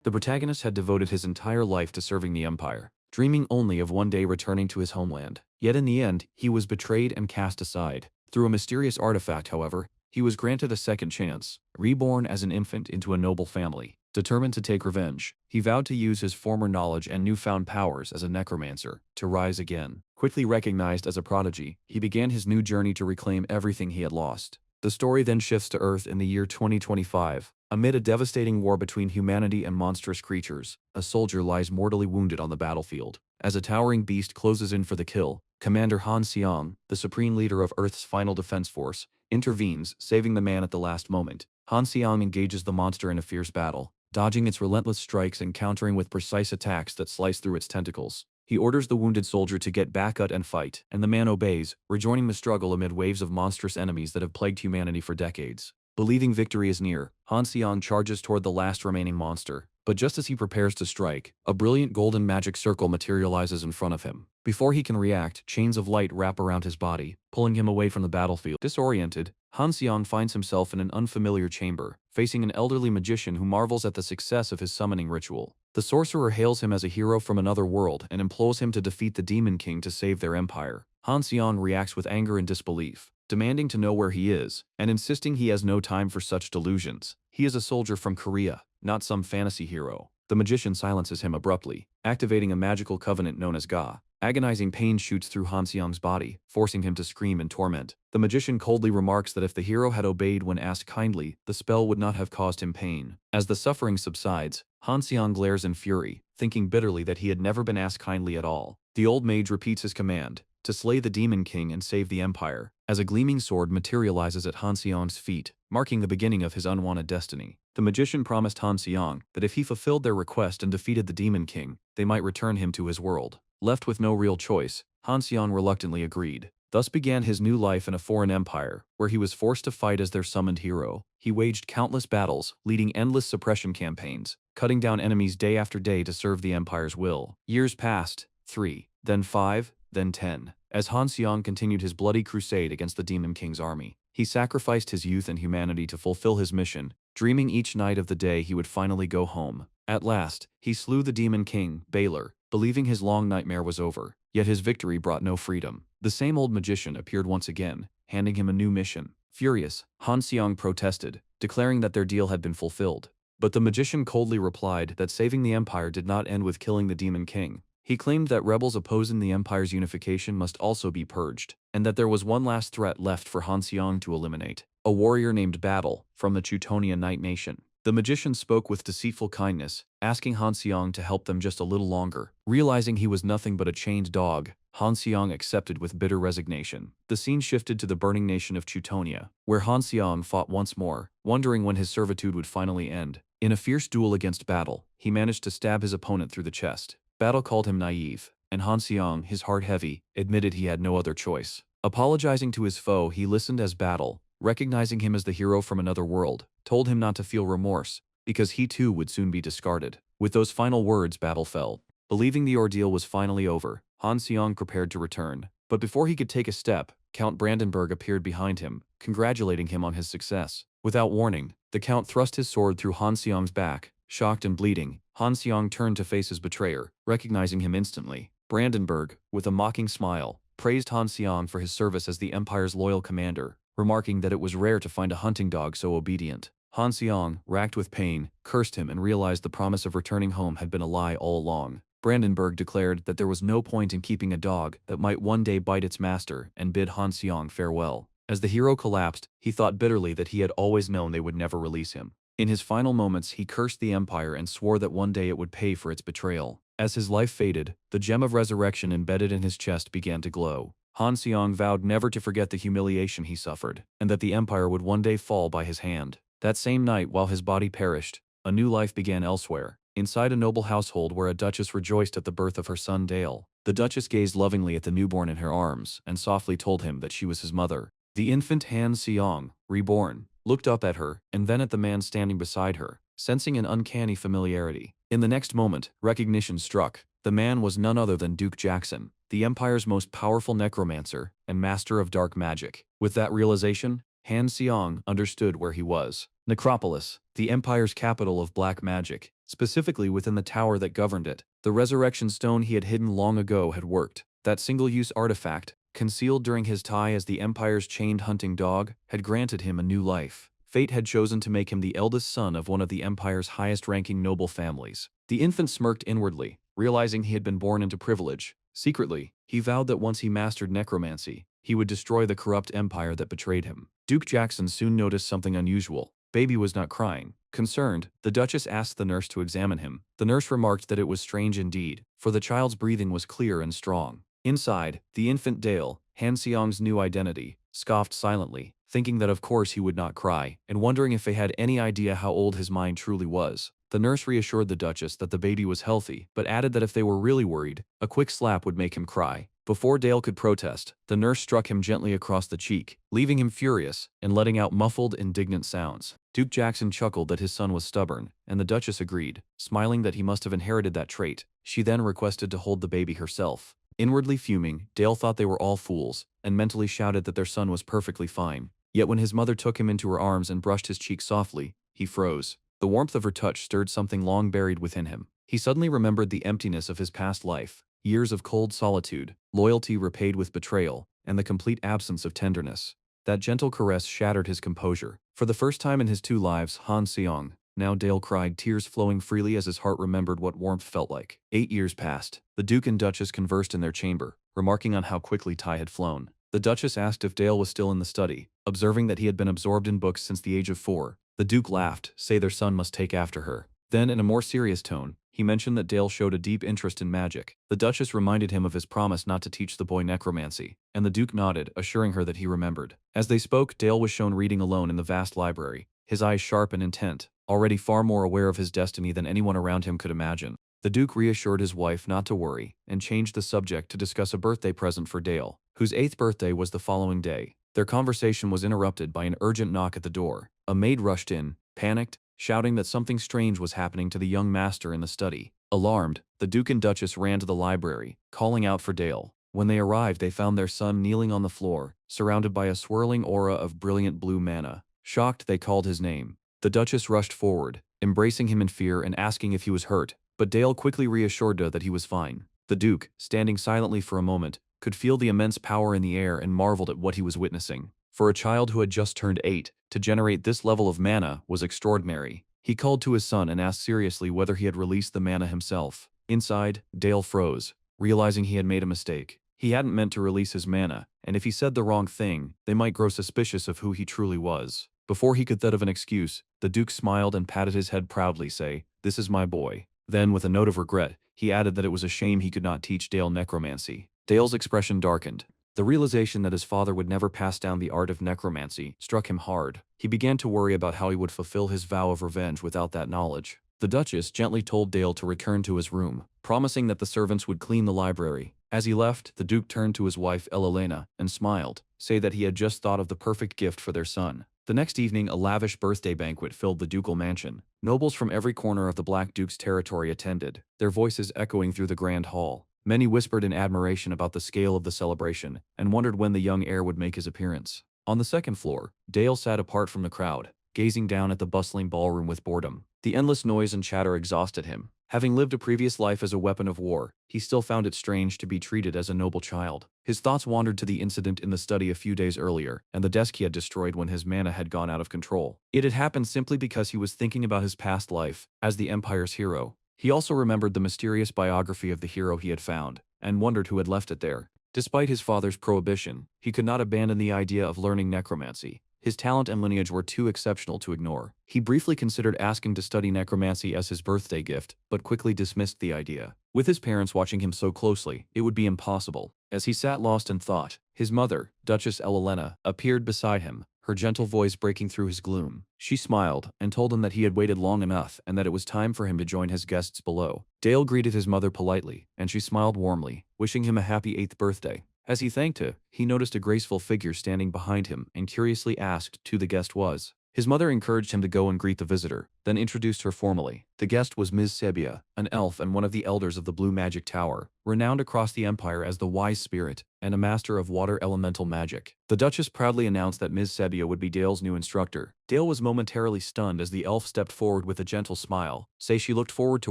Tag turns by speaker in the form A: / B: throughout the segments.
A: The protagonist had devoted his entire life to serving the Empire, dreaming only of one day returning to his homeland. Yet in the end, he was betrayed and cast aside. Through a mysterious artifact, however, he was granted a second chance, reborn as an infant into a noble family. Determined to take revenge, he vowed to use his former knowledge and newfound powers as a necromancer to rise again. Quickly recognized as a prodigy, he began his new journey to reclaim everything he had lost. The story then shifts to Earth in the year 2025. Amid a devastating war between humanity and monstrous creatures, a soldier lies mortally wounded on the battlefield. As a towering beast closes in for the kill, Commander Han Seong, the supreme leader of Earth's final defense force, intervenes, saving the man at the last moment. Han Seong engages the monster in a fierce battle, dodging its relentless strikes and countering with precise attacks that slice through its tentacles. He orders the wounded soldier to get back up and fight, and the man obeys, rejoining the struggle amid waves of monstrous enemies that have plagued humanity for decades. Believing victory is near, Han Seong charges toward the last remaining monster, but just as he prepares to strike, a brilliant golden magic circle materializes in front of him. Before he can react, chains of light wrap around his body, pulling him away from the battlefield. Disoriented, Han Seong finds himself in an unfamiliar chamber, facing an elderly magician who marvels at the success of his summoning ritual. The sorcerer hails him as a hero from another world and implores him to defeat the Demon King to save their empire. Han Seong reacts with anger and disbelief, demanding to know where he is, and insisting he has no time for such delusions. He is a soldier from Korea, not some fantasy hero. The magician silences him abruptly, activating a magical covenant known as Ga. Agonizing pain shoots through Han Seong's body, forcing him to scream in torment. The magician coldly remarks that if the hero had obeyed when asked kindly, the spell would not have caused him pain. As the suffering subsides, Han Seong glares in fury, thinking bitterly that he had never been asked kindly at all. The old mage repeats his command, to slay the Demon King and save the Empire, as a gleaming sword materializes at Han Seong's feet, marking the beginning of his unwanted destiny. The magician promised Han Seong that if he fulfilled their request and defeated the Demon King, they might return him to his world. Left with no real choice, Han Seong reluctantly agreed. Thus began his new life in a foreign empire, where he was forced to fight as their summoned hero. He waged countless battles, leading endless suppression campaigns, cutting down enemies day after day to serve the Empire's will. Years passed, 3, then 5, then 10. As Han Seong continued his bloody crusade against the Demon King's army, he sacrificed his youth and humanity to fulfill his mission, dreaming each night of the day he would finally go home. At last, he slew the Demon King, Baylor, believing his long nightmare was over. Yet his victory brought no freedom. The same old magician appeared once again, handing him a new mission. Furious, Han Seong protested, declaring that their deal had been fulfilled. But the magician coldly replied that saving the Empire did not end with killing the Demon King. He claimed that rebels opposing the Empire's unification must also be purged, and that there was one last threat left for Han Seong to eliminate, a warrior named Battle, from the Teutonia Night Nation. The magician spoke with deceitful kindness, asking Han Seong to help them just a little longer. Realizing he was nothing but a chained dog, Han Seong accepted with bitter resignation. The scene shifted to the burning nation of Teutonia, where Han Seong fought once more, wondering when his servitude would finally end. In a fierce duel against Battle, he managed to stab his opponent through the chest. Battle called him naive, and Han Seong, his heart heavy, admitted he had no other choice. Apologizing to his foe, he listened as Battle, recognizing him as the hero from another world, told him not to feel remorse, because he too would soon be discarded. With those final words, Battle fell. Believing the ordeal was finally over, Han Seong prepared to return. But before he could take a step, Count Brandenburg appeared behind him, congratulating him on his success. Without warning, the Count thrust his sword through Han Seong's back. Shocked and bleeding, Han Seong turned to face his betrayer, recognizing him instantly. Brandenburg, with a mocking smile, praised Han Seong for his service as the Empire's loyal commander, remarking that it was rare to find a hunting dog so obedient. Han Seong, racked with pain, cursed him and realized the promise of returning home had been a lie all along. Brandenburg declared that there was no point in keeping a dog that might one day bite its master and bid Han Seong farewell. As the hero collapsed, he thought bitterly that he had always known they would never release him. In his final moments, he cursed the Empire and swore that one day it would pay for its betrayal. As his life faded, the gem of resurrection embedded in his chest began to glow. Han Seong vowed never to forget the humiliation he suffered, and that the Empire would one day fall by his hand. That same night, while his body perished, a new life began elsewhere, inside a noble household where a duchess rejoiced at the birth of her son Dale. The duchess gazed lovingly at the newborn in her arms and softly told him that she was his mother. The infant Han Seong, reborn, looked up at her and then at the man standing beside her, sensing an uncanny familiarity. In the next moment, recognition struck. The man was none other than Duke Jackson, the Empire's most powerful necromancer and master of dark magic. With that realization, Han Seong understood where he was. Necropolis, the Empire's capital of black magic, specifically within the tower that governed it. The resurrection stone he had hidden long ago had worked. That single-use artifact, concealed during his tie as the Empire's chained hunting dog, had granted him a new life. Fate had chosen to make him the eldest son of one of the Empire's highest-ranking noble families. The infant smirked inwardly, realizing he had been born into privilege. Secretly, he vowed that once he mastered necromancy, he would destroy the corrupt empire that betrayed him. Duke Jackson soon noticed something unusual. Baby was not crying. Concerned, the Duchess asked the nurse to examine him. The nurse remarked that it was strange indeed, for the child's breathing was clear and strong. Inside, the infant Dale, Han Seong's new identity, scoffed silently, thinking that of course he would not cry, and wondering if they had any idea how old his mind truly was. The nurse reassured the Duchess that the baby was healthy, but added that if they were really worried, a quick slap would make him cry. Before Dale could protest, the nurse struck him gently across the cheek, leaving him furious and letting out muffled, indignant sounds. Duke Jackson chuckled that his son was stubborn, and the Duchess agreed, smiling that he must have inherited that trait. She then requested to hold the baby herself. Inwardly fuming, Dale thought they were all fools, and mentally shouted that their son was perfectly fine. Yet when his mother took him into her arms and brushed his cheek softly, he froze. The warmth of her touch stirred something long buried within him. He suddenly remembered the emptiness of his past life. Years of cold solitude, loyalty repaid with betrayal, and the complete absence of tenderness. That gentle caress shattered his composure. For the first time in his two lives, Han Seong, now Dale cried, tears flowing freely as his heart remembered what warmth felt like. 8 years passed. The Duke and Duchess conversed in their chamber, remarking on how quickly time had flown. The Duchess asked if Dale was still in the study, observing that he had been absorbed in books since the age of 4. The Duke laughed, saying their son must take after her. Then, in a more serious tone, he mentioned that Dale showed a deep interest in magic. The Duchess reminded him of his promise not to teach the boy necromancy, and the Duke nodded, assuring her that he remembered. As they spoke, Dale was shown reading alone in the vast library, his eyes sharp and intent, already far more aware of his destiny than anyone around him could imagine. The Duke reassured his wife not to worry, and changed the subject to discuss a birthday present for Dale, whose 8th birthday was the following day. Their conversation was interrupted by an urgent knock at the door. A maid rushed in, panicked, shouting that something strange was happening to the young master in the study. Alarmed, the Duke and Duchess ran to the library, calling out for Dale. When they arrived, they found their son kneeling on the floor, surrounded by a swirling aura of brilliant blue mana. Shocked, they called his name. The Duchess rushed forward, embracing him in fear and asking if he was hurt, but Dale quickly reassured her that he was fine. The Duke, standing silently for a moment, could feel the immense power in the air and marveled at what he was witnessing. For a child who had just turned 8, to generate this level of mana was extraordinary. He called to his son and asked seriously whether he had released the mana himself. Inside, Dale froze, realizing he had made a mistake. He hadn't meant to release his mana, and if he said the wrong thing, they might grow suspicious of who he truly was. Before he could think of an excuse, the Duke smiled and patted his head proudly, saying, "This is my boy." Then, with a note of regret, he added that it was a shame he could not teach Dale necromancy. Dale's expression darkened. The realization that his father would never pass down the art of necromancy struck him hard. He began to worry about how he would fulfill his vow of revenge without that knowledge. The Duchess gently told Dale to return to his room, promising that the servants would clean the library. As he left, the Duke turned to his wife Elena and smiled, saying that he had just thought of the perfect gift for their son. The next evening, a lavish birthday banquet filled the ducal mansion. Nobles from every corner of the Black Duke's territory attended, their voices echoing through the grand hall. Many whispered in admiration about the scale of the celebration and wondered when the young heir would make his appearance. On the second floor, Dale sat apart from the crowd, gazing down at the bustling ballroom with boredom. The endless noise and chatter exhausted him. Having lived a previous life as a weapon of war, he still found it strange to be treated as a noble child. His thoughts wandered to the incident in the study a few days earlier, and the desk he had destroyed when his mana had gone out of control. It had happened simply because he was thinking about his past life as the Empire's hero. He also remembered the mysterious biography of the hero he had found, and wondered who had left it there. Despite his father's prohibition, he could not abandon the idea of learning necromancy. His talent and lineage were too exceptional to ignore. He briefly considered asking to study necromancy as his birthday gift, but quickly dismissed the idea. With his parents watching him so closely, it would be impossible. As he sat lost in thought, his mother, Duchess Elena, appeared beside him, her gentle voice breaking through his gloom. She smiled and told him that he had waited long enough and that it was time for him to join his guests below. Dale greeted his mother politely, and she smiled warmly, wishing him a happy 8th birthday. As he thanked her, he noticed a graceful figure standing behind him and curiously asked who the guest was. His mother encouraged him to go and greet the visitor, then introduced her formally. The guest was Ms. Sebia, an elf and one of the elders of the Blue Magic Tower, renowned across the Empire as the Wise Spirit. and a master of water elemental magic. The Duchess proudly announced that Ms. Sebia would be Dale's new instructor. Dale was momentarily stunned as the elf stepped forward with a gentle smile, saying she looked forward to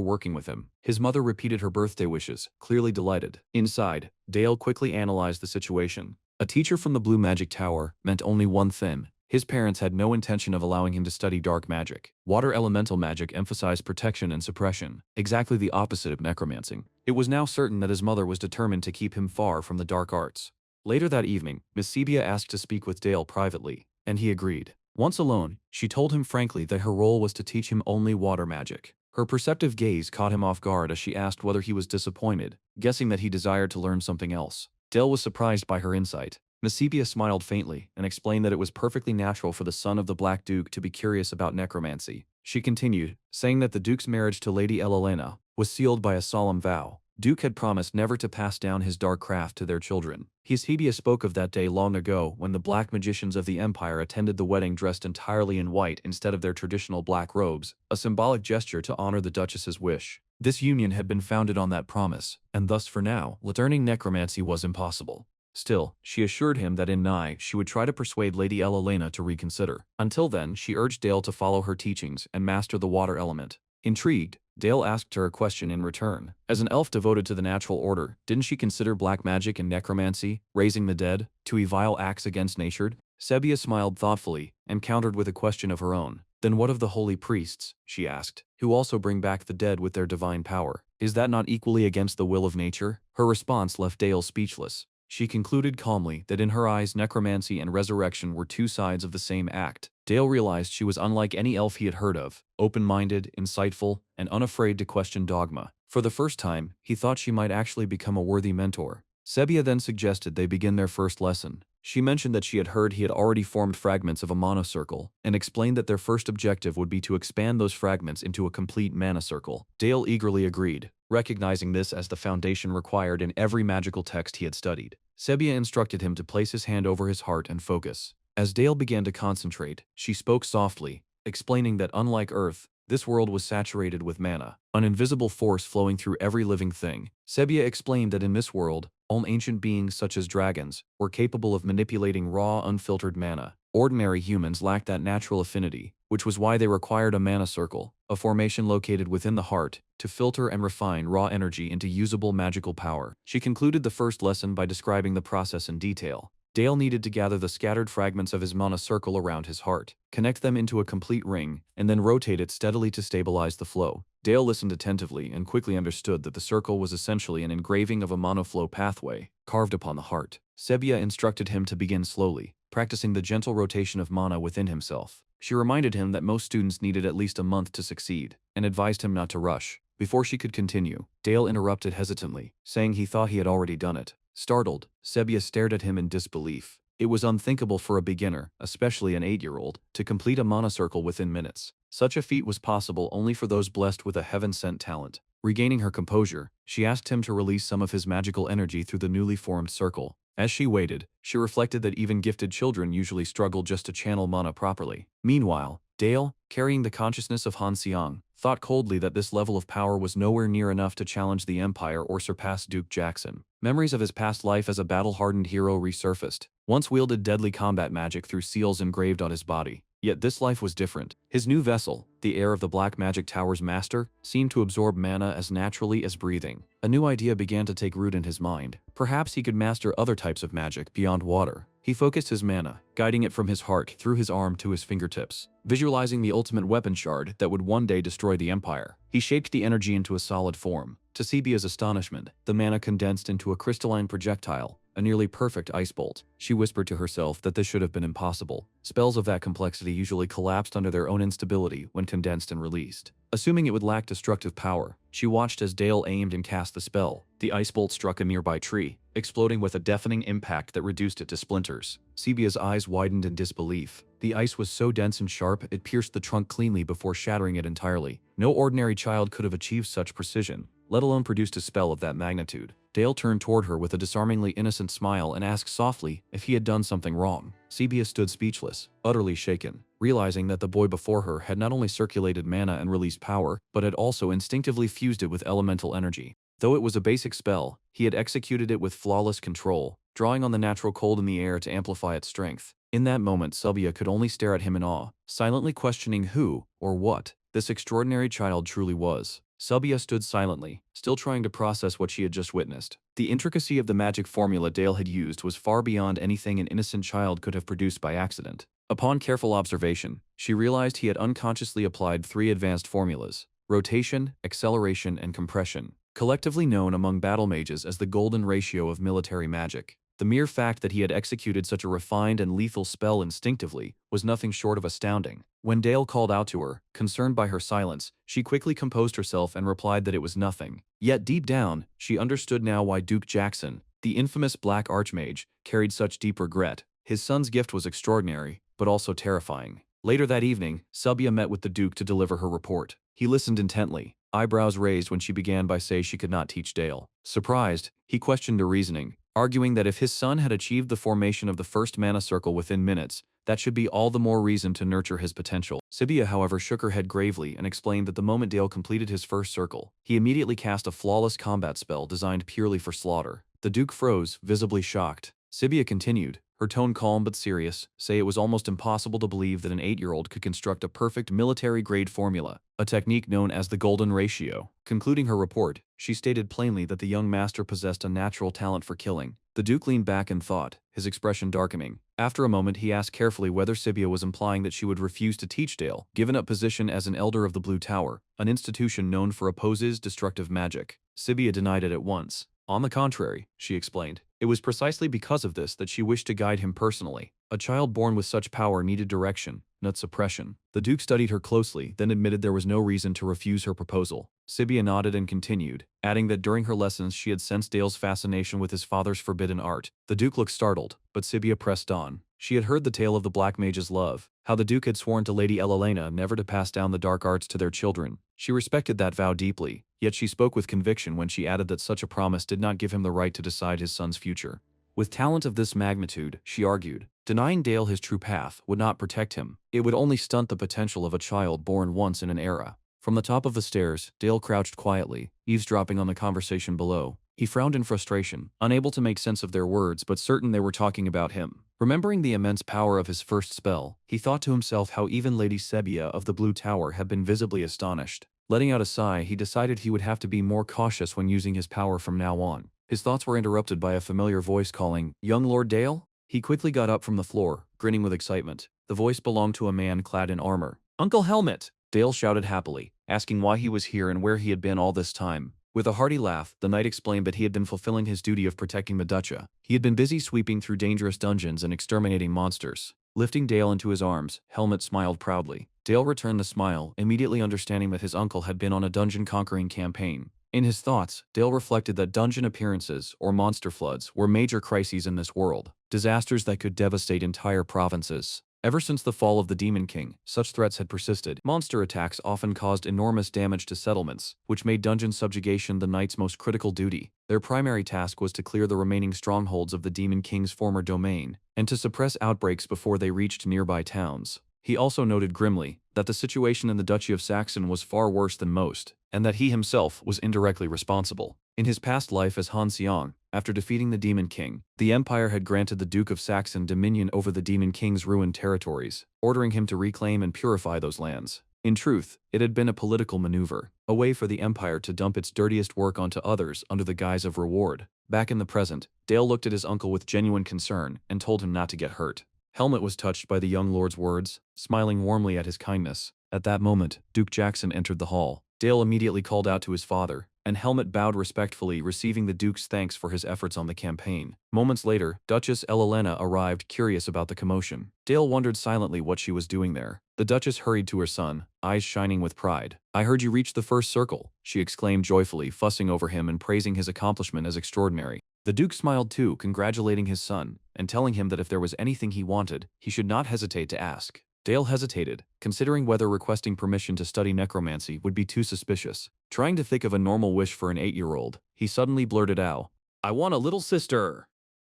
A: working with him. His mother repeated her birthday wishes, clearly delighted. Inside, Dale quickly analyzed the situation. A teacher from the Blue Magic Tower meant only one thing. His parents had no intention of allowing him to study dark magic. Water elemental magic emphasized protection and suppression, exactly the opposite of necromancy. It was now certain that his mother was determined to keep him far from the dark arts. Later that evening, Miss Sebia asked to speak with Dale privately, and he agreed. Once alone, she told him frankly that her role was to teach him only water magic. Her perceptive gaze caught him off guard as she asked whether he was disappointed, guessing that he desired to learn something else. Dale was surprised by her insight. Miss Sebia smiled faintly and explained that it was perfectly natural for the son of the Black Duke to be curious about necromancy. She continued, saying that the Duke's marriage to Lady Elelena was sealed by a solemn vow. Duke had promised never to pass down his dark craft to their children. Sebia spoke of that day long ago when the black magicians of the Empire attended the wedding dressed entirely in white instead of their traditional black robes, a symbolic gesture to honor the Duchess's wish. This union had been founded on that promise, and thus for now, learning necromancy was impossible. Still, she assured him that in Nye she would try to persuade Lady Elelena to reconsider. Until then, she urged Dale to follow her teachings and master the water element. Intrigued, Dale asked her a question in return. As an elf devoted to the natural order, didn't she consider black magic and necromancy, raising the dead, to be vile acts against nature? Sebia smiled thoughtfully and countered with a question of her own. Then what of the holy priests, she asked, who also bring back the dead with their divine power? Is that not equally against the will of nature? Her response left Dale speechless. She concluded calmly that in her eyes necromancy and resurrection were two sides of the same act. Dale realized she was unlike any elf he had heard of, open-minded, insightful, and unafraid to question dogma. For the first time, he thought she might actually become a worthy mentor. Sebia then suggested they begin their first lesson. She mentioned that she had heard he had already formed fragments of a mana circle, and explained that their first objective would be to expand those fragments into a complete mana circle. Dale eagerly agreed, recognizing this as the foundation required in every magical text he had studied. Sebia instructed him to place his hand over his heart and focus. As Dale began to concentrate, she spoke softly, explaining that unlike Earth, this world was saturated with mana, an invisible force flowing through every living thing. Sebia explained that in this world, all ancient beings such as dragons were capable of manipulating raw, unfiltered mana. Ordinary humans lacked that natural affinity, which was why they required a mana circle, a formation located within the heart, to filter and refine raw energy into usable magical power. She concluded the first lesson by describing the process in detail. Dale needed to gather the scattered fragments of his mana circle around his heart, connect them into a complete ring, and then rotate it steadily to stabilize the flow. Dale listened attentively and quickly understood that the circle was essentially an engraving of a monoflow pathway, carved upon the heart. Sebia instructed him to begin slowly, practicing the gentle rotation of mana within himself. She reminded him that most students needed at least a month to succeed, and advised him not to rush. Before she could continue, Dale interrupted hesitantly, saying he thought he had already done it. Startled, Sebia stared at him in disbelief. It was unthinkable for a beginner, especially an 8-year-old, to complete a mana circle within minutes. Such a feat was possible only for those blessed with a heaven-sent talent. Regaining her composure, she asked him to release some of his magical energy through the newly formed circle. As she waited, she reflected that even gifted children usually struggle just to channel mana properly. Meanwhile, Dale, carrying the consciousness of Han Xiang, thought coldly that this level of power was nowhere near enough to challenge the Empire or surpass Duke Jackson. Memories of his past life as a battle-hardened hero resurfaced. Once wielded deadly combat magic through seals engraved on his body. Yet this life was different. His new vessel, the heir of the Black Magic Tower's master, seemed to absorb mana as naturally as breathing. A new idea began to take root in his mind. Perhaps he could master other types of magic beyond water. He focused his mana, guiding it from his heart through his arm to his fingertips, visualizing the ultimate weapon shard that would one day destroy the Empire. He shaped the energy into a solid form. To Sebia's astonishment, the mana condensed into a crystalline projectile, a nearly perfect ice bolt. She whispered to herself that this should have been impossible. Spells of that complexity usually collapsed under their own instability when condensed and released. Assuming it would lack destructive power, she watched as Dale aimed and cast the spell. The ice bolt struck a nearby tree, exploding with a deafening impact that reduced it to splinters. Sebia's eyes widened in disbelief. The ice was so dense and sharp it pierced the trunk cleanly before shattering it entirely. No ordinary child could have achieved such precision, let alone produced a spell of that magnitude. Dale turned toward her with a disarmingly innocent smile and asked softly if he had done something wrong. Sebia stood speechless, utterly shaken, realizing that the boy before her had not only circulated mana and released power, but had also instinctively fused it with elemental energy. Though it was a basic spell, he had executed it with flawless control, drawing on the natural cold in the air to amplify its strength. In that moment, Subia could only stare at him in awe, silently questioning who, or what, this extraordinary child truly was. Subia stood silently, still trying to process what she had just witnessed. The intricacy of the magic formula Dale had used was far beyond anything an innocent child could have produced by accident. Upon careful observation, she realized he had unconsciously applied 3 advanced formulas: rotation, acceleration, and compression, collectively known among battle mages as the golden ratio of military magic. The mere fact that he had executed such a refined and lethal spell instinctively was nothing short of astounding. When Dale called out to her, concerned by her silence, she quickly composed herself and replied that it was nothing. Yet deep down, she understood now why Duke Jackson, the infamous Black Archmage, carried such deep regret. His son's gift was extraordinary, but also terrifying. Later that evening, Subia met with the Duke to deliver her report. He listened intently, eyebrows raised when she began by saying she could not teach Dale. Surprised, he questioned her reasoning, arguing that if his son had achieved the formation of the first mana circle within minutes, that should be all the more reason to nurture his potential. Subia, however, shook her head gravely and explained that the moment Dale completed his first circle, he immediately cast a flawless combat spell designed purely for slaughter. The Duke froze, visibly shocked. Subia continued, her tone calm but serious, say it was almost impossible to believe that an 8-year-old could construct a perfect military-grade formula, a technique known as the golden ratio. Concluding her report, she stated plainly that the young master possessed a natural talent for killing. The Duke leaned back in thought, his expression darkening. After a moment, he asked carefully whether Subia was implying that she would refuse to teach Dale, given up position as an elder of the Blue Tower, an institution known for opposes destructive magic. Subia denied it at once. On the contrary, she explained, it was precisely because of this that she wished to guide him personally. A child born with such power needed direction, not suppression. The Duke studied her closely, then admitted there was no reason to refuse her proposal. Subia nodded and continued, adding that during her lessons she had sensed Dale's fascination with his father's forbidden art. The Duke looked startled, but Subia pressed on. She had heard the tale of the Black Mage's love, how the Duke had sworn to Lady Elelena never to pass down the dark arts to their children. She respected that vow deeply, yet she spoke with conviction when she added that such a promise did not give him the right to decide his son's future. With talent of this magnitude, she argued, denying Dale his true path would not protect him. It would only stunt the potential of a child born once in an era. From the top of the stairs, Dale crouched quietly, eavesdropping on the conversation below. He frowned in frustration, unable to make sense of their words but certain they were talking about him. Remembering the immense power of his first spell, he thought to himself how even Lady Subia of the Blue Tower had been visibly astonished. Letting out a sigh, he decided he would have to be more cautious when using his power from now on. His thoughts were interrupted by a familiar voice calling, "Young Lord Dale?" He quickly got up from the floor, grinning with excitement. The voice belonged to a man clad in armor. "Uncle Helmet!" Dale shouted happily, asking why he was here and where he had been all this time. With a hearty laugh, the knight explained that he had been fulfilling his duty of protecting Meducha. He had been busy sweeping through dangerous dungeons and exterminating monsters. Lifting Dale into his arms, Helmet smiled proudly. Dale returned the smile, immediately understanding that his uncle had been on a dungeon-conquering campaign. In his thoughts, Dale reflected that dungeon appearances, or monster floods, were major crises in this world, disasters that could devastate entire provinces. Ever since the fall of the Demon King, such threats had persisted. Monster attacks often caused enormous damage to settlements, which made dungeon subjugation the knight's most critical duty. Their primary task was to clear the remaining strongholds of the Demon King's former domain, and to suppress outbreaks before they reached nearby towns. He also noted grimly that the situation in the Duchy of Saxon was far worse than most, and that he himself was indirectly responsible. In his past life as Han Xiang, after defeating the Demon King, the Empire had granted the Duke of Saxon dominion over the Demon King's ruined territories, ordering him to reclaim and purify those lands. In truth, it had been a political maneuver, a way for the Empire to dump its dirtiest work onto others under the guise of reward. Back in the present, Dale looked at his uncle with genuine concern and told him not to get hurt. Helmet was touched by the young lord's words, smiling warmly at his kindness. At that moment, Duke Jackson entered the hall. Dale immediately called out to his father, and Helmet bowed respectfully, receiving the Duke's thanks for his efforts on the campaign. Moments later, Duchess Elelena arrived, curious about the commotion. Dale wondered silently what she was doing there. The Duchess hurried to her son, eyes shining with pride. "I heard you reach the first circle," she exclaimed joyfully, fussing over him and praising his accomplishment as extraordinary. The Duke smiled too, congratulating his son, and telling him that if there was anything he wanted, he should not hesitate to ask. Dale hesitated, considering whether requesting permission to study necromancy would be too suspicious. Trying to think of a normal wish for an 8-year-old, he suddenly blurted out, "I want a little sister!"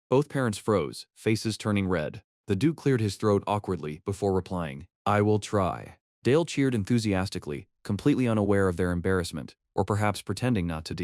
A: Both parents froze, faces turning red. The Duke cleared his throat awkwardly before replying, "I will try." Dale cheered enthusiastically, completely unaware of their embarrassment, or perhaps pretending not to.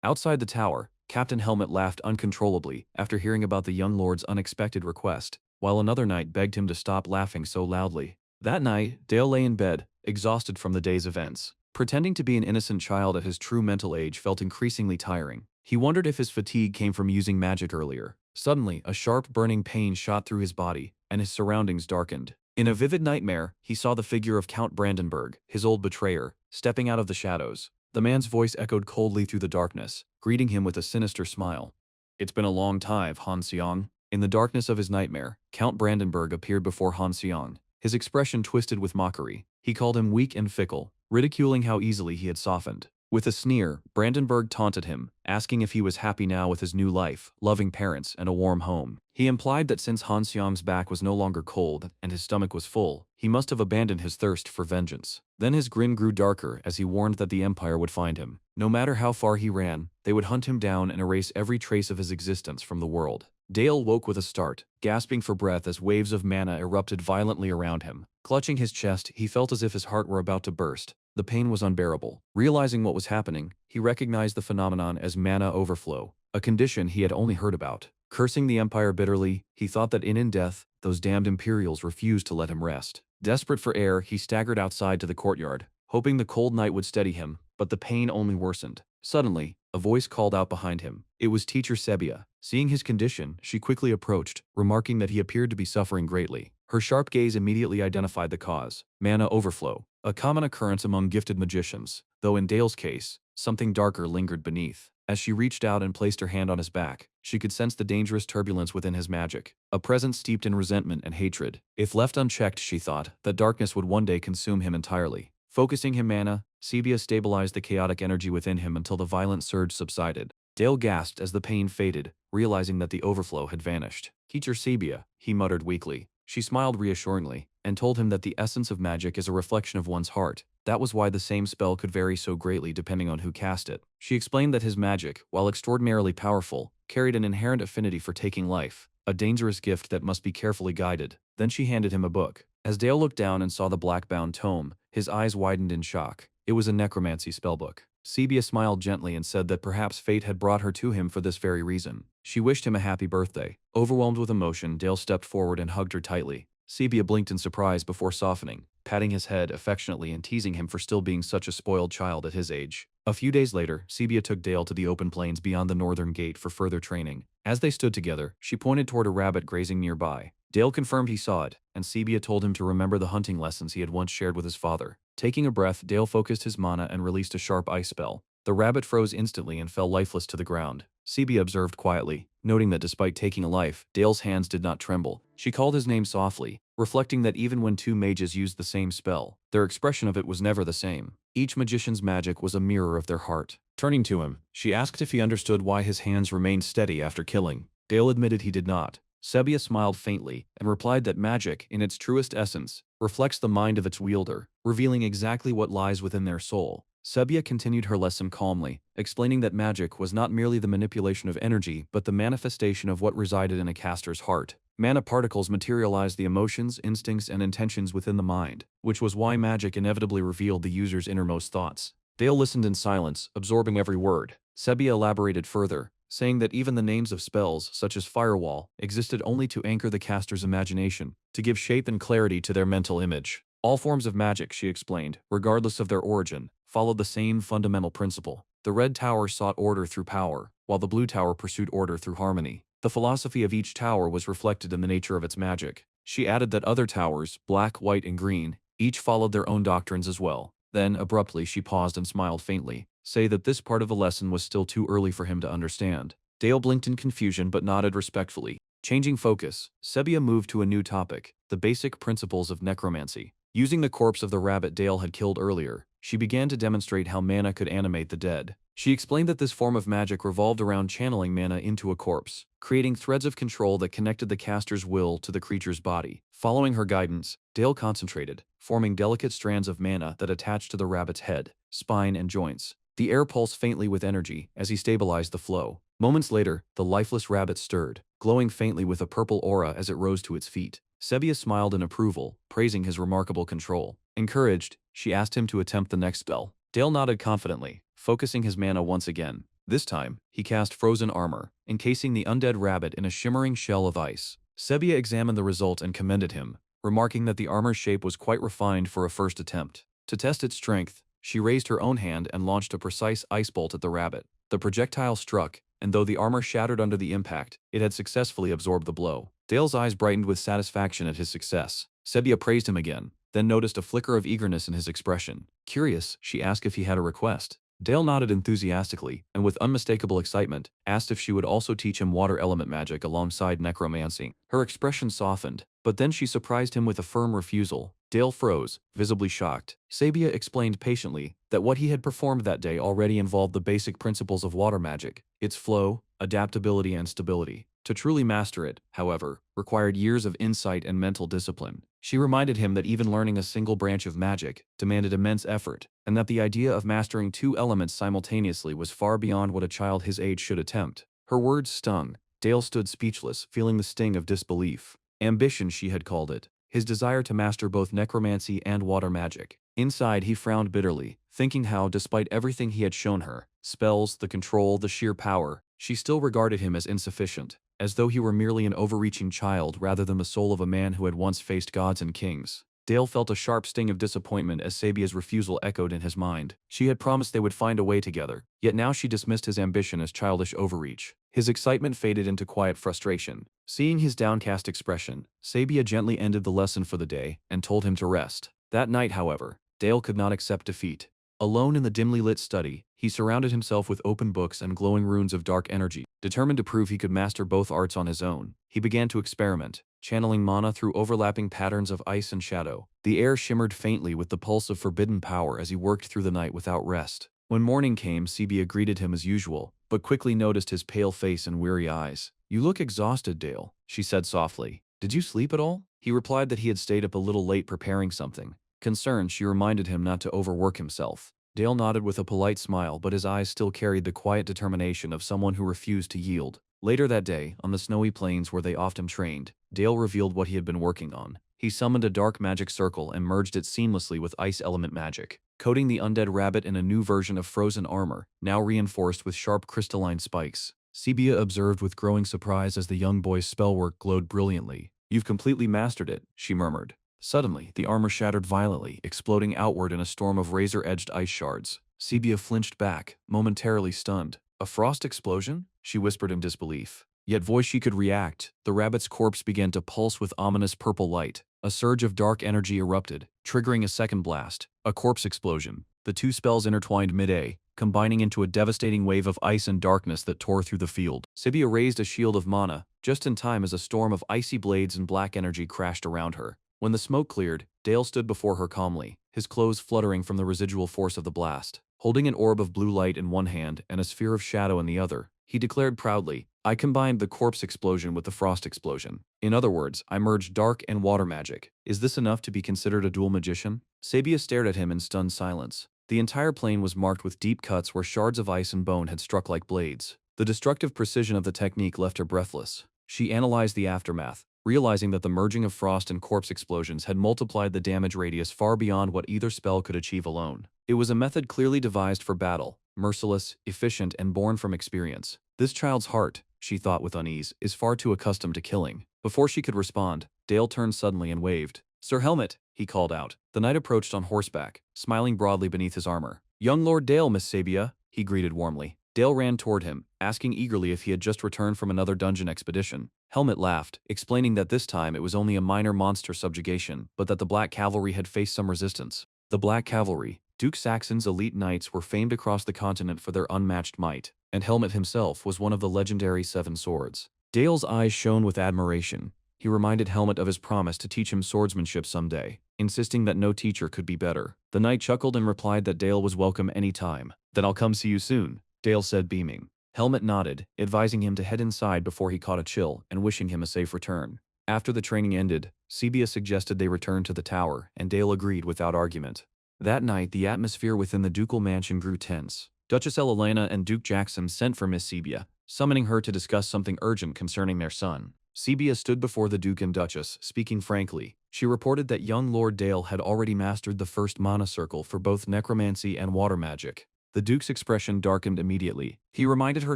A: Outside the tower, Captain Helmet laughed uncontrollably after hearing about the young lord's unexpected request, while another knight begged him to stop laughing so loudly. That night, Dale lay in bed, exhausted from the day's events. Pretending to be an innocent child at his true mental age felt increasingly tiring. He wondered if his fatigue came from using magic earlier. Suddenly, a sharp burning pain shot through his body, and his surroundings darkened. In a vivid nightmare, he saw the figure of Count Brandenburg, his old betrayer, stepping out of the shadows. The man's voice echoed coldly through the darkness, greeting him with a sinister smile. "It's been a long time, Han Xiang." In the darkness of his nightmare, Count Brandenburg appeared before Han Xiang, his expression twisted with mockery. He called him weak and fickle, ridiculing how easily he had softened. With a sneer, Brandenburg taunted him, asking if he was happy now with his new life, loving parents, and a warm home. He implied that since Han Xiang's back was no longer cold and his stomach was full, he must have abandoned his thirst for vengeance. Then his grin grew darker as he warned that the Empire would find him. No matter how far he ran, they would hunt him down and erase every trace of his existence from the world. Dale woke with a start, gasping for breath as waves of mana erupted violently around him. Clutching his chest, he felt as if his heart were about to burst. The pain was unbearable. Realizing what was happening, he recognized the phenomenon as mana overflow, a condition he had only heard about. Cursing the Empire bitterly, he thought that in death, those damned Imperials refused to let him rest. Desperate for air, he staggered outside to the courtyard, hoping the cold night would steady him, but the pain only worsened. Suddenly, a voice called out behind him. It was Teacher Sebia. Seeing his condition, she quickly approached, remarking that he appeared to be suffering greatly. Her sharp gaze immediately identified the cause: mana overflow, a common occurrence among gifted magicians, though in Dale's case, something darker lingered beneath. As she reached out and placed her hand on his back, she could sense the dangerous turbulence within his magic, a presence steeped in resentment and hatred. If left unchecked, she thought, that darkness would one day consume him entirely. Focusing him mana, Sebia stabilized the chaotic energy within him until the violent surge subsided. Dale gasped as the pain faded, realizing that the overflow had vanished. "Teacher Sebia," he muttered weakly. She smiled reassuringly, and told him that the essence of magic is a reflection of one's heart. That was why the same spell could vary so greatly depending on who cast it. She explained that his magic, while extraordinarily powerful, carried an inherent affinity for taking life, a dangerous gift that must be carefully guided. Then she handed him a book. As Dale looked down and saw the black-bound tome, his eyes widened in shock. It was a necromancy spellbook. Sebia smiled gently and said that perhaps fate had brought her to him for this very reason. She wished him a happy birthday. Overwhelmed with emotion, Dale stepped forward and hugged her tightly. Sebia blinked in surprise before softening, patting his head affectionately and teasing him for still being such a spoiled child at his age. A few days later, Sebia took Dale to the open plains beyond the northern gate for further training. As they stood together, she pointed toward a rabbit grazing nearby. Dale confirmed he saw it, and Sebia told him to remember the hunting lessons he had once shared with his father. Taking a breath, Dale focused his mana and released a sharp ice spell. The rabbit froze instantly and fell lifeless to the ground. Sebia observed quietly, noting that despite taking a life, Dale's hands did not tremble. She called his name softly, reflecting that even when two mages used the same spell, their expression of it was never the same. Each magician's magic was a mirror of their heart. Turning to him, she asked if he understood why his hands remained steady after killing. Dale admitted he did not. Sebia smiled faintly and replied that magic, in its truest essence, reflects the mind of its wielder, revealing exactly what lies within their soul. Sebia continued her lesson calmly, explaining that magic was not merely the manipulation of energy but the manifestation of what resided in a caster's heart. Mana particles materialized the emotions, instincts, and intentions within the mind, which was why magic inevitably revealed the user's innermost thoughts. Dale listened in silence, absorbing every word. Sebia elaborated further, saying that even the names of spells, such as Firewall, existed only to anchor the caster's imagination, to give shape and clarity to their mental image. All forms of magic, she explained, regardless of their origin, followed the same fundamental principle. The Red Tower sought order through power, while the Blue Tower pursued order through harmony. The philosophy of each tower was reflected in the nature of its magic. She added that other towers, Black, White, and Green, each followed their own doctrines as well. Then, abruptly, she paused and smiled faintly, saying that this part of the lesson was still too early for him to understand. Dale blinked in confusion but nodded respectfully. Changing focus, Sebia moved to a new topic: the basic principles of necromancy. Using the corpse of the rabbit Dale had killed earlier, she began to demonstrate how mana could animate the dead. She explained that this form of magic revolved around channeling mana into a corpse, creating threads of control that connected the caster's will to the creature's body. Following her guidance, Dale concentrated, forming delicate strands of mana that attached to the rabbit's head, spine, and joints. The air pulsed faintly with energy as he stabilized the flow. Moments later, the lifeless rabbit stirred, glowing faintly with a purple aura as it rose to its feet. Sebia smiled in approval, praising his remarkable control. Encouraged, she asked him to attempt the next spell. Dale nodded confidently, focusing his mana once again. This time, he cast Frozen Armor, encasing the undead rabbit in a shimmering shell of ice. Sebia examined the result and commended him, remarking that the armor's shape was quite refined for a first attempt. To test its strength, she raised her own hand and launched a precise ice bolt at the rabbit. The projectile struck, and though the armor shattered under the impact, it had successfully absorbed the blow. Dale's eyes brightened with satisfaction at his success. Sebia praised him again, then noticed a flicker of eagerness in his expression. Curious, she asked if he had a request. Dale nodded enthusiastically, and with unmistakable excitement, asked if she would also teach him water element magic alongside necromancy. Her expression softened, but then she surprised him with a firm refusal. Dale froze, visibly shocked. Sebia explained patiently that what he had performed that day already involved the basic principles of water magic, its flow, adaptability, and stability. To truly master it, however, required years of insight and mental discipline. She reminded him that even learning a single branch of magic demanded immense effort, and that the idea of mastering two elements simultaneously was far beyond what a child his age should attempt. Her words stung. Dale stood speechless, feeling the sting of disbelief. Ambition, she had called it. His desire to master both necromancy and water magic. Inside, he frowned bitterly, thinking how, despite everything he had shown her, spells, the control, the sheer power, she still regarded him as insufficient, as though he were merely an overreaching child rather than the soul of a man who had once faced gods and kings. Dale felt a sharp sting of disappointment as Sebia's refusal echoed in his mind. She had promised they would find a way together, yet now she dismissed his ambition as childish overreach. His excitement faded into quiet frustration. Seeing his downcast expression, Sebia gently ended the lesson for the day and told him to rest. That night, however, Dale could not accept defeat. Alone in the dimly lit study, he surrounded himself with open books and glowing runes of dark energy. Determined to prove he could master both arts on his own, he began to experiment, channeling mana through overlapping patterns of ice and shadow. The air shimmered faintly with the pulse of forbidden power as he worked through the night without rest. When morning came, Sebia greeted him as usual, but quickly noticed his pale face and weary eyes. "You look exhausted, Dale," she said softly. "Did you sleep at all?" He replied that he had stayed up a little late preparing something. Concerned, she reminded him not to overwork himself. Dale nodded with a polite smile, but his eyes still carried the quiet determination of someone who refused to yield. Later that day, on the snowy plains where they often trained, Dale revealed what he had been working on. He summoned a dark magic circle and merged it seamlessly with ice element magic, coating the undead rabbit in a new version of frozen armor, now reinforced with sharp crystalline spikes. Sebia observed with growing surprise as the young boy's spellwork glowed brilliantly. "You've completely mastered it," she murmured. Suddenly, the armor shattered violently, exploding outward in a storm of razor-edged ice shards. Sebia flinched back, momentarily stunned. "A frost explosion?" she whispered in disbelief. Yet voice she could react. The rabbit's corpse began to pulse with ominous purple light. A surge of dark energy erupted, triggering a second blast. A corpse explosion. The two spells intertwined mid-A, combining into a devastating wave of ice and darkness that tore through the field. Sebia raised a shield of mana, just in time as a storm of icy blades and black energy crashed around her. When the smoke cleared, Dale stood before her calmly, his clothes fluttering from the residual force of the blast. Holding an orb of blue light in one hand and a sphere of shadow in the other, he declared proudly, "I combined the corpse explosion with the frost explosion. In other words, I merged dark and water magic. Is this enough to be considered a dual magician?" Sebia stared at him in stunned silence. The entire plain was marked with deep cuts where shards of ice and bone had struck like blades. The destructive precision of the technique left her breathless. She analyzed the aftermath, realizing that the merging of frost and corpse explosions had multiplied the damage radius far beyond what either spell could achieve alone. It was a method clearly devised for battle, merciless, efficient, and born from experience. This child's heart, she thought with unease, is far too accustomed to killing. Before she could respond, Dale turned suddenly and waved. "Sir Helmet," he called out. The knight approached on horseback, smiling broadly beneath his armor. "Young Lord Dale, Miss Sebia," he greeted warmly. Dale ran toward him, asking eagerly if he had just returned from another dungeon expedition. Helmet laughed, explaining that this time it was only a minor monster subjugation, but that the Black Cavalry had faced some resistance. The Black Cavalry, Duke Saxon's elite knights, were famed across the continent for their unmatched might, and Helmet himself was one of the legendary Seven Swords. Dale's eyes shone with admiration. He reminded Helmet of his promise to teach him swordsmanship someday, insisting that no teacher could be better. The knight chuckled and replied that Dale was welcome any time. "Then I'll come see you soon," Dale said, beaming. Helmet nodded, advising him to head inside before he caught a chill and wishing him a safe return. After the training ended, Sebia suggested they return to the tower, and Dale agreed without argument. That night, the atmosphere within the ducal mansion grew tense. Duchess Elena and Duke Jackson sent for Miss Sebia, summoning her to discuss something urgent concerning their son. Sebia stood before the Duke and Duchess, speaking frankly. She reported that young Lord Dale had already mastered the first mana circle for both necromancy and water magic. The Duke's expression darkened immediately. He reminded her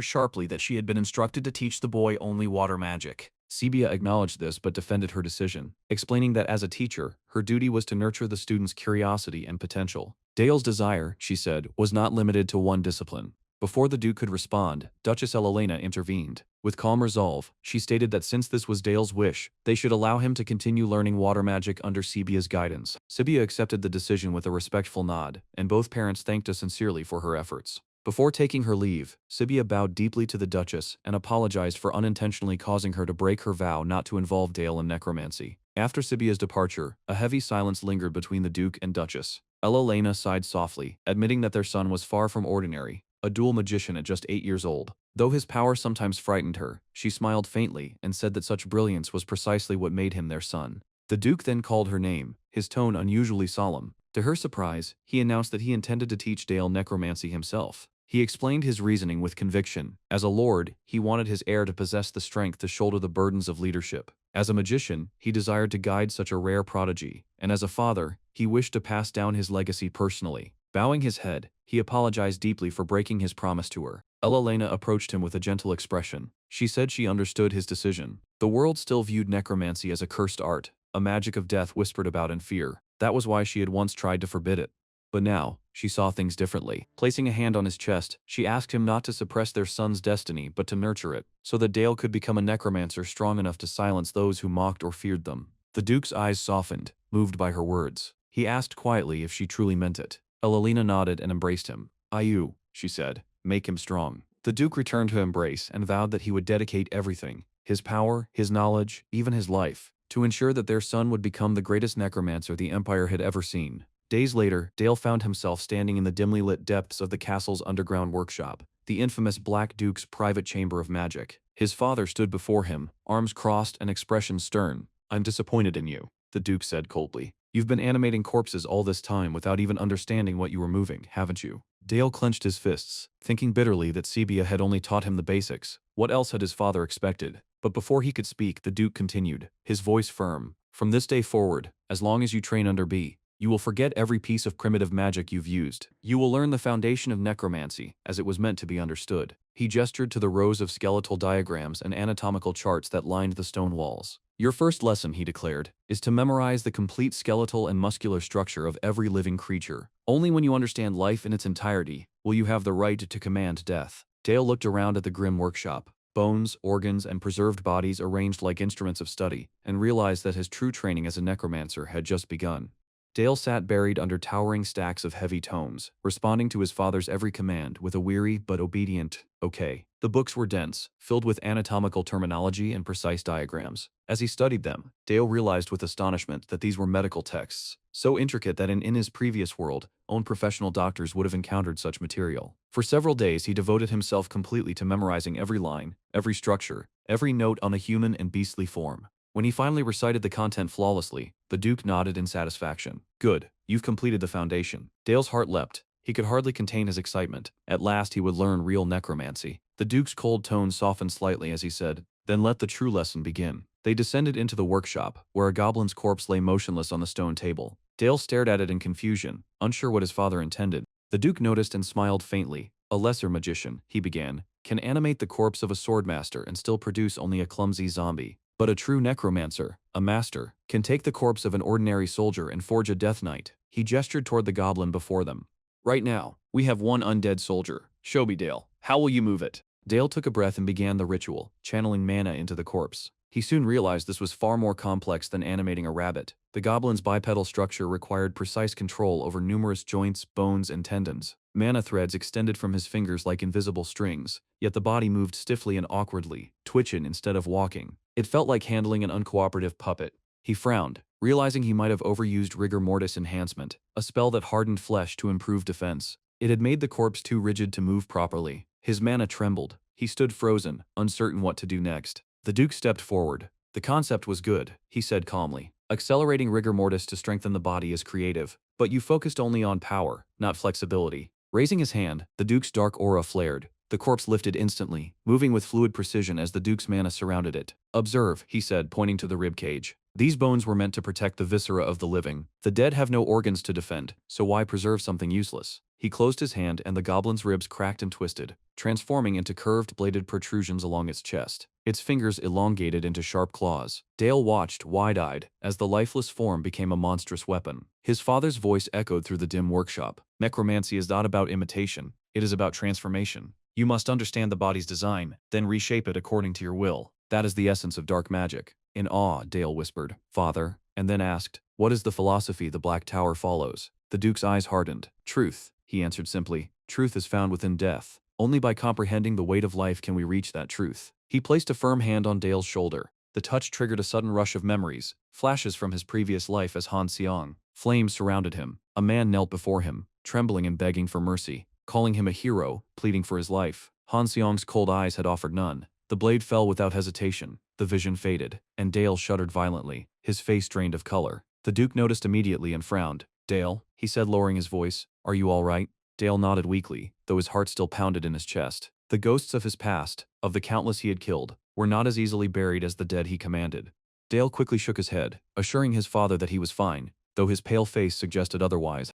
A: sharply that she had been instructed to teach the boy only water magic. Sebia acknowledged this but defended her decision, explaining that as a teacher, her duty was to nurture the student's curiosity and potential. Dale's desire, she said, was not limited to one discipline. Before the Duke could respond, Duchess Elena intervened. With calm resolve, she stated that since this was Dale's wish, they should allow him to continue learning water magic under Sebia's guidance. Sebia accepted the decision with a respectful nod, and both parents thanked her sincerely for her efforts. Before taking her leave, Sebia bowed deeply to the Duchess and apologized for unintentionally causing her to break her vow not to involve Dale in necromancy. After Sebia's departure, a heavy silence lingered between the Duke and Duchess. Elena sighed softly, admitting that their son was far from ordinary, a dual magician at just 8 years old. Though his power sometimes frightened her, she smiled faintly and said that such brilliance was precisely what made him their son. The Duke then called her name, his tone unusually solemn. To her surprise, he announced that he intended to teach Dale necromancy himself. He explained his reasoning with conviction. As a lord, he wanted his heir to possess the strength to shoulder the burdens of leadership. As a magician, he desired to guide such a rare prodigy, and as a father, he wished to pass down his legacy personally. Bowing his head, he apologized deeply for breaking his promise to her. Elena approached him with a gentle expression. She said she understood his decision. The world still viewed necromancy as a cursed art, a magic of death whispered about in fear. That was why she had once tried to forbid it. But now, she saw things differently. Placing a hand on his chest, she asked him not to suppress their son's destiny but to nurture it, so that Dale could become a necromancer strong enough to silence those who mocked or feared them. The Duke's eyes softened, moved by her words. He asked quietly if she truly meant it. Elena nodded and embraced him. "Ayu," she said, "make him strong." The Duke returned to embrace and vowed that he would dedicate everything, his power, his knowledge, even his life, to ensure that their son would become the greatest necromancer the Empire had ever seen. Days later, Dale found himself standing in the dimly lit depths of the castle's underground workshop, the infamous Black Duke's private chamber of magic. His father stood before him, arms crossed and expression stern. "I'm disappointed in you," the Duke said coldly. "You've been animating corpses all this time without even understanding what you were moving, haven't you?" Dale clenched his fists, thinking bitterly that Sebia had only taught him the basics. What else had his father expected? But before he could speak, the Duke continued, his voice firm. "From this day forward, as long as you train under B, you will forget every piece of primitive magic you've used. You will learn the foundation of necromancy, as it was meant to be understood." He gestured to the rows of skeletal diagrams and anatomical charts that lined the stone walls. "Your first lesson," he declared, "is to memorize the complete skeletal and muscular structure of every living creature. Only when you understand life in its entirety will you have the right to command death." Dale looked around at the grim workshop, bones, organs, and preserved bodies arranged like instruments of study, and realized that his true training as a necromancer had just begun. Dale sat buried under towering stacks of heavy tomes, responding to his father's every command with a weary but obedient, "Okay." The books were dense, filled with anatomical terminology and precise diagrams. As he studied them, Dale realized with astonishment that these were medical texts, so intricate that in his previous world, only professional doctors would have encountered such material. For several days he devoted himself completely to memorizing every line, every structure, every note on the human and beastly form. When he finally recited the content flawlessly, the Duke nodded in satisfaction. "Good, you've completed the foundation." Dale's heart leapt. He could hardly contain his excitement. At last he would learn real necromancy. The Duke's cold tone softened slightly as he said, "Then let the true lesson begin." They descended into the workshop, where a goblin's corpse lay motionless on the stone table. Dale stared at it in confusion, unsure what his father intended. The Duke noticed and smiled faintly. "A lesser magician," he began, "can animate the corpse of a swordmaster and still produce only a clumsy zombie. But a true necromancer, a master, can take the corpse of an ordinary soldier and forge a death knight." He gestured toward the goblin before them. "Right now, we have one undead soldier. Show me, Dale. How will you move it?" Dale took a breath and began the ritual, channeling mana into the corpse. He soon realized this was far more complex than animating a rabbit. The goblin's bipedal structure required precise control over numerous joints, bones, and tendons. Mana threads extended from his fingers like invisible strings, yet the body moved stiffly and awkwardly, twitching instead of walking. It felt like handling an uncooperative puppet. He frowned, realizing he might have overused rigor mortis enhancement, a spell that hardened flesh to improve defense. It had made the corpse too rigid to move properly. His mana trembled. He stood frozen, uncertain what to do next. The Duke stepped forward. "The concept was good," he said calmly. "Accelerating rigor mortis to strengthen the body is creative, but you focused only on power, not flexibility." Raising his hand, the Duke's dark aura flared. The corpse lifted instantly, moving with fluid precision as the Duke's mana surrounded it. "Observe," he said, pointing to the ribcage. These bones were meant to protect the viscera of the living. The dead have no organs to defend, so why preserve something useless? He closed his hand and the goblin's ribs cracked and twisted, transforming into curved bladed protrusions along its chest. Its fingers elongated into sharp claws. Dale watched, wide-eyed, as the lifeless form became a monstrous weapon. His father's voice echoed through the dim workshop. Necromancy is not about imitation, it is about transformation. You must understand the body's design, then reshape it according to your will. That is the essence of dark magic. In awe, Dale whispered, "Father," and then asked, "What is the philosophy the Black Tower follows?" The Duke's eyes hardened. "Truth," he answered simply. "Truth is found within death. Only by comprehending the weight of life can we reach that truth." He placed a firm hand on Dale's shoulder. The touch triggered a sudden rush of memories, flashes from his previous life as Han Seong. Flames surrounded him. A man knelt before him, trembling and begging for mercy, calling him a hero, pleading for his life. Han Seong's cold eyes had offered none. The blade fell without hesitation. The vision faded, and Dale shuddered violently, his face drained of color. The Duke noticed immediately and frowned. "Dale," he said, lowering his voice, "are you all right?" Dale nodded weakly, though his heart still pounded in his chest. The ghosts of his past, of the countless he had killed, were not as easily buried as the dead he commanded. Dale quickly shook his head, assuring his father that he was fine, though his pale face suggested otherwise.